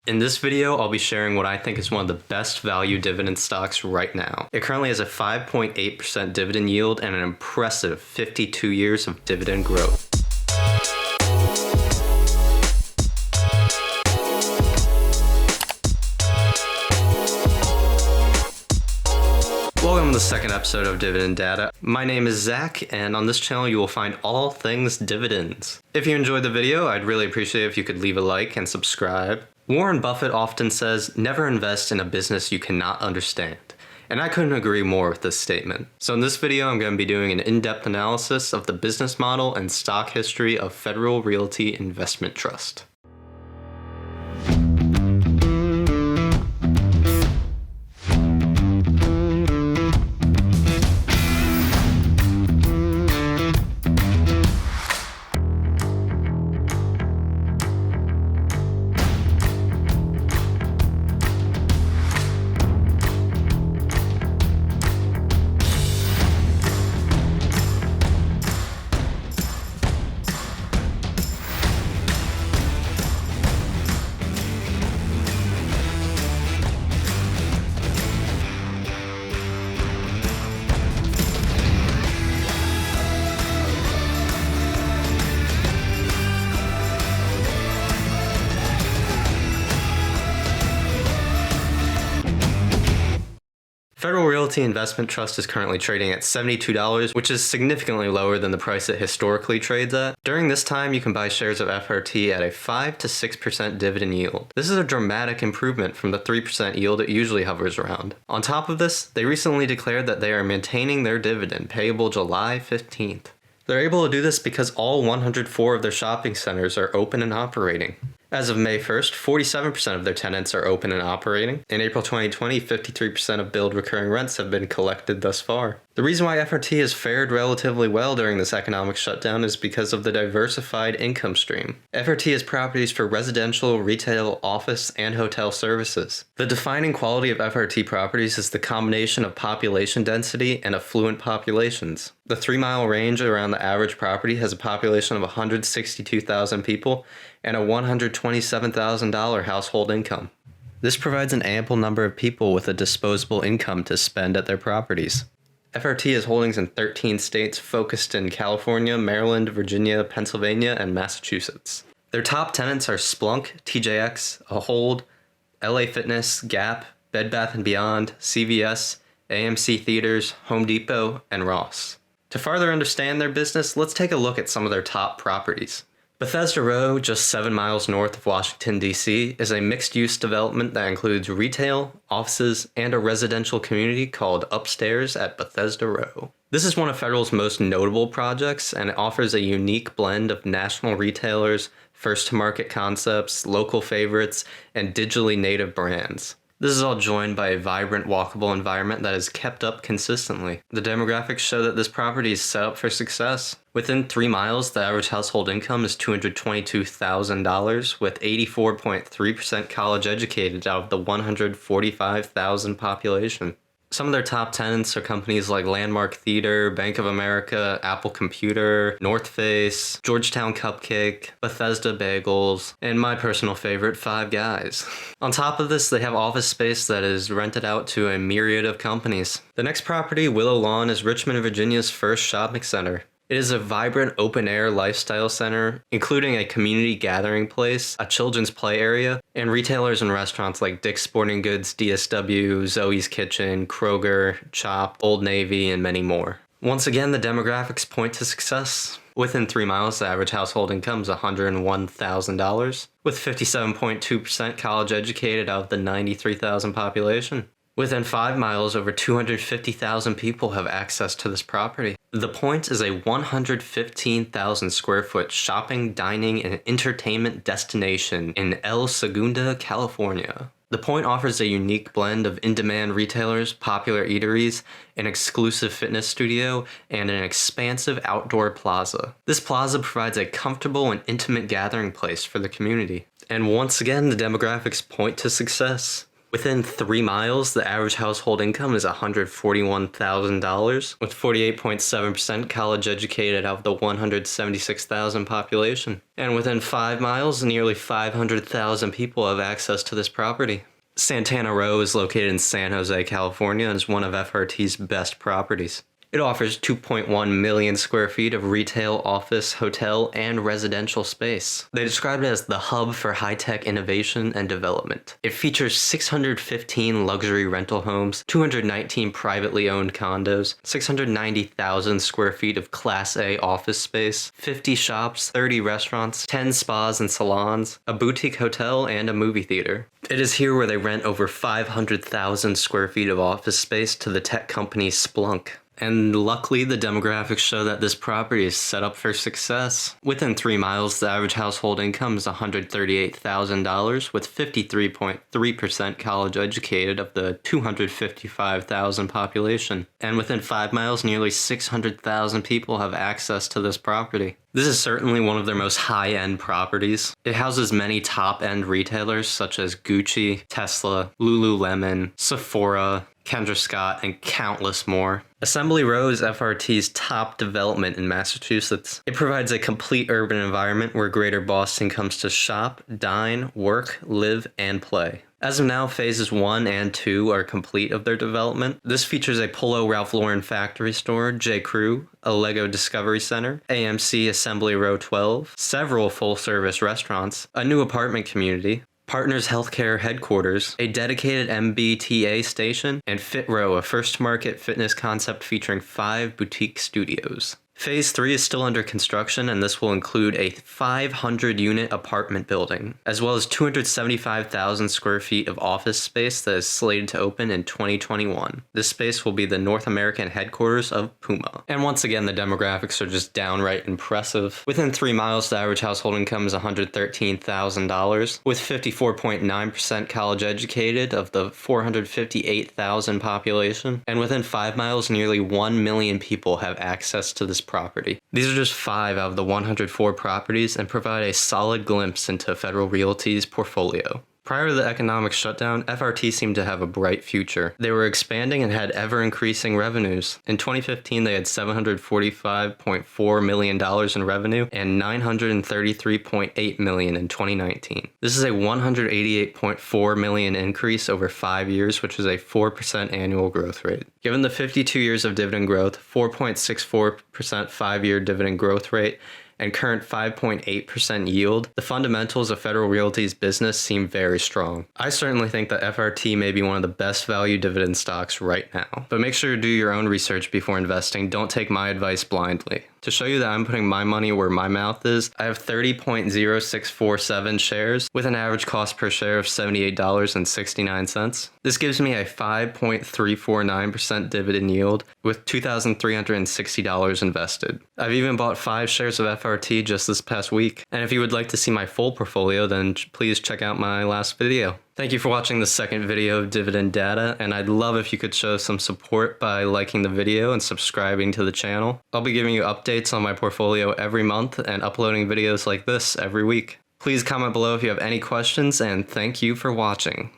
In this video, I'll be sharing what I think is one of the best value dividend stocks right now. It currently has a 5.8% dividend yield and an impressive 52 years of dividend growth. Welcome to the second episode of Dividend Data. My name is Zach, and on this channel you will find all things dividends. If you enjoyed the video, I'd really appreciate it if you could leave a like and subscribe. Warren Buffett often says, never invest in a business you cannot understand. And I couldn't agree more with this statement. So in this video, I'm going to be doing an in-depth analysis of the business model and stock history of Federal Realty Investment Trust. Federal Realty Investment Trust is currently trading at $72, which is significantly lower than the price it historically trades at. During this time, you can buy shares of FRT at a 5 to 6% dividend yield. This is a dramatic improvement from the 3% yield it usually hovers around. On top of this, they recently declared that they are maintaining their dividend payable July 15th. They're able to do this because all 104 of their shopping centers are open and operating. As of May 1st, 47% of their tenants are open and operating. In April 2020, 53% of billed recurring rents have been collected thus far. The reason why FRT has fared relatively well during this economic shutdown is because of the diversified income stream. FRT has properties for residential, retail, office, and hotel services. The defining quality of FRT properties is the combination of population density and affluent populations. The 3-mile range around the average property has a population of 162,000 people and a $127,000 household income. This provides an ample number of people with a disposable income to spend at their properties. FRT has holdings in 13 states focused in California, Maryland, Virginia, Pennsylvania, and Massachusetts. Their top tenants are Splunk, TJX, Ahold, LA Fitness, Gap, Bed Bath & Beyond, CVS, AMC Theaters, Home Depot, and Ross. To further understand their business, let's take a look at some of their top properties. Bethesda Row, just 7 miles north of Washington, D.C., is a mixed-use development that includes retail, offices, and a residential community called Upstairs at Bethesda Row. This is one of Federal's most notable projects, and it offers a unique blend of national retailers, first-to-market concepts, local favorites, and digitally native brands. This is all joined by a vibrant, walkable environment that is kept up consistently. The demographics show that this property is set up for success. Within 3 miles, the average household income is $222,000, with 84.3% college educated out of the 145,000 population. Some of their top tenants are companies like Landmark Theater, Bank of America, Apple Computer, North Face, Georgetown Cupcake, Bethesda Bagels, and my personal favorite, Five Guys. On top of this, they have office space that is rented out to a myriad of companies. The next property, Willow Lawn, is Richmond, Virginia's first shopping center. It is a vibrant open-air lifestyle center, including a community gathering place, a children's play area, and retailers and restaurants like Dick's Sporting Goods, DSW, Zoe's Kitchen, Kroger, Chop, Old Navy, and many more. Once again, the demographics point to success. Within 3 miles, the average household income is $101,000, with 57.2% college educated out of the 93,000 population. Within 5 miles, over 250,000 people have access to this property. The Point is a 115,000 square foot shopping, dining, and entertainment destination in El Segundo, California. The Point offers a unique blend of in-demand retailers, popular eateries, an exclusive fitness studio, and an expansive outdoor plaza. This plaza provides a comfortable and intimate gathering place for the community. And once again, the demographics point to success. Within 3 miles, the average household income is $141,000, with 48.7% college educated out of the 176,000 population. And within 5 miles, nearly 500,000 people have access to this property. Santana Row is located in San Jose, California, and is one of FRT's best properties. It offers 2.1 million square feet of retail, office, hotel, and residential space. They describe it as the hub for high-tech innovation and development. It features 615 luxury rental homes, 219 privately owned condos, 690,000 square feet of Class A office space, 50 shops, 30 restaurants, 10 spas and salons, a boutique hotel, and a movie theater. It is here where they rent over 500,000 square feet of office space to the tech company Splunk. And luckily, the demographics show that this property is set up for success. Within 3 miles, the average household income is $138,000, with 53.3% college educated of the 255,000 population. And within 5 miles, nearly 600,000 people have access to this property. This is certainly one of their most high-end properties. It houses many top-end retailers such as Gucci, Tesla, Lululemon, Sephora, Kendra Scott, and countless more. Assembly Row is FRT's top development in Massachusetts. It provides a complete urban environment where Greater Boston comes to shop, dine, work, live, and play. As of now, phases 1 and 2 are complete of their development. This features a Polo Ralph Lauren factory store, J. Crew, a Lego Discovery Center, AMC Assembly Row 12, several full-service restaurants, a new apartment community, Partners Healthcare headquarters, a dedicated MBTA station, and Fit Row, a first-to-market fitness concept featuring 5 boutique studios. Phase 3 is still under construction, and this will include a 500-unit apartment building, as well as 275,000 square feet of office space that is slated to open in 2021. This space will be the North American headquarters of Puma. And once again, the demographics are just downright impressive. Within 3 miles, the average household income is $113,000, with 54.9% college educated of the 458,000 population. And within 5 miles, nearly 1 million people have access to this property. These are just 5 out of the 104 properties and provide a solid glimpse into Federal Realty's portfolio. Prior to the economic shutdown, FRT seemed to have a bright future. They were expanding and had ever-increasing revenues. In 2015, they had $745.4 million in revenue and $933.8 million in 2019. This is a $188.4 million increase over 5 years, which is a 4% annual growth rate. Given the 52 years of dividend growth, 4.64% 5-year dividend growth rate, and current 5.8% yield, the fundamentals of Federal Realty's business seem very strong. I certainly think that FRT may be one of the best value dividend stocks right now. But make sure to do your own research before investing. Don't take my advice blindly. To show you that I'm putting my money where my mouth is, I have 30.0647 shares with an average cost per share of $78.69. This gives me a 5.349% dividend yield with $2,360 invested. I've even bought 5 shares of FRT just this past week. And if you would like to see my full portfolio, then please check out my last video. Thank you for watching the second video of Dividend Data, and I'd love if you could show some support by liking the video and subscribing to the channel. I'll be giving you updates on my portfolio every month and uploading videos like this every week. Please comment below if you have any questions, and thank you for watching.